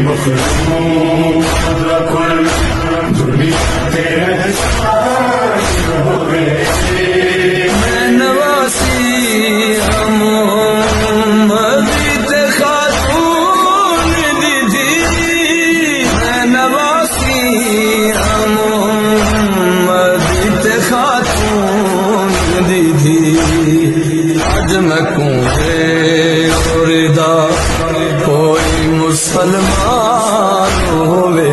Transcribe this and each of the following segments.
مخلوق کل دنیا تیرے ساتھ ہوئے میں نواسی محمد خاتون دیدی میں نواسی محمد خاتون دیدی آج میں کنویں ردا کوئی مسلمان ہوئے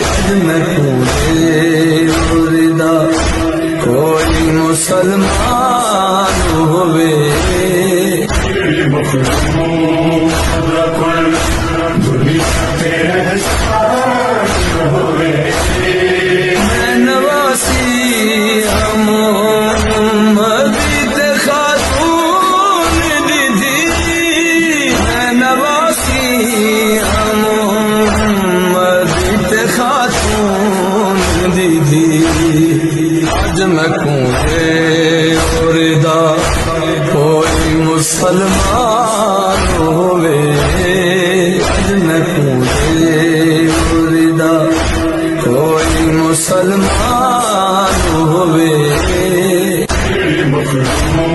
آج میں کنویں ردا کوئی مسلمان ہوئے مخلوق کل دنیا تیرے ساتھ ہوئے میں نواسی محمد خاتون دیدی میں نواسی محمد خاتون دیدی آج میں کنویں ردا کوئی مسلمان ہوئے آج میں کنویں ردا کوئی مسلمان ہوئے مخلوق